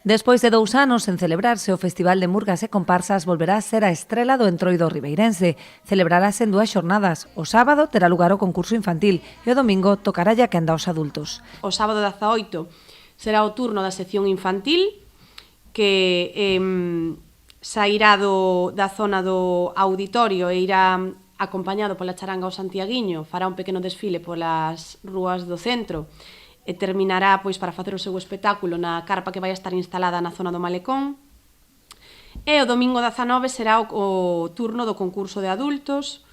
Despois de 2 anos en celebrarse, o Festival de Murgas e Comparsas volverá a ser a estrela do Entroido ribeirense. Celebrarase en 2 xornadas. O sábado terá lugar o concurso infantil e o domingo tocará a quenda aos adultos. O sábado 18 será o turno da sección infantil, que sairá da zona do auditorio e irá acompañado pola charanga ao Santiaguiño, fará un pequeno desfile polas rúas do centro e terminará para facer o seu espectáculo na carpa que vai estar instalada na zona do Malecón. E o domingo 19 será o turno do concurso de adultos,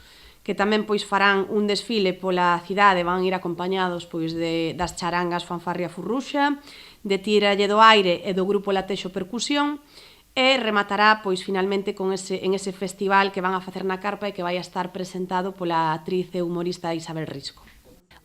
que tamén farán un desfile pola cidade, van ir acompañados das charangas Fanfarria Furruxa, de Tiralle do Aire e do grupo Latexo Percusión, e rematará finalmente en ese festival que van a facer na carpa e que vai a estar presentado pola actriz e humorista Isabel Risco.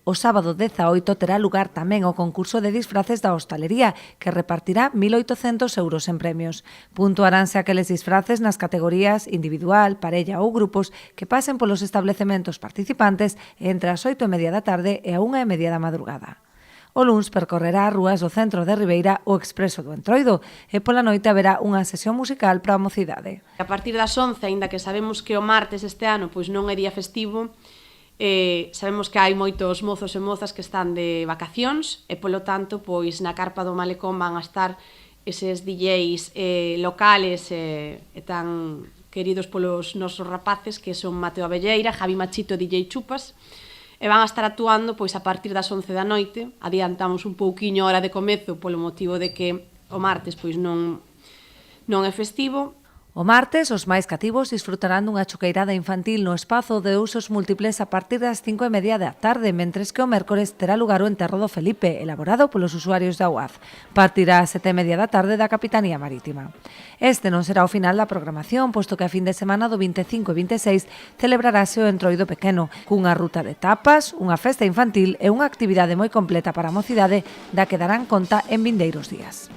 O sábado 18 terá lugar tamén o concurso de disfraces da hostalería, que repartirá 1.800 euros en premios. Puntuaránse aqueles disfraces nas categorías individual, parella ou grupos que pasen polos establecementos participantes entre as 8:30 da tarde e a 1:30 da madrugada. O luns percorrerá as rúas do centro de Ribeira o Expreso do Entroido e pola noite haberá unha sesión musical para a mocidade. A partir das 11, aínda que sabemos que o martes este ano non é día festivo, sabemos que hai moitos mozos e mozas que están de vacacións e, polo tanto, na carpa do Malecón van a estar eses DJs locales e tan queridos polos nosos rapaces, que son Mateo Abelleira, Javi Machito e DJ Chupas, e van a estar actuando a partir das 11 da noite. Adiantamos un pouquiño a hora de comezo polo motivo de que o martes non é festivo. O martes, os máis cativos disfrutarán dunha choqueirada infantil no espazo de usos múltiples a partir das 5:30 da tarde, mentres que o mércores terá lugar o enterro do Felipe, elaborado polos usuarios da UAZ. Partirá ás 7:30 da tarde da Capitanía Marítima. Este non será o final da programación, posto que a fin de semana do 25 e 26 celebrarase o Entroido Pequeno, cunha ruta de tapas, unha festa infantil e unha actividade moi completa para a mocidade da que darán conta en vindeiros días.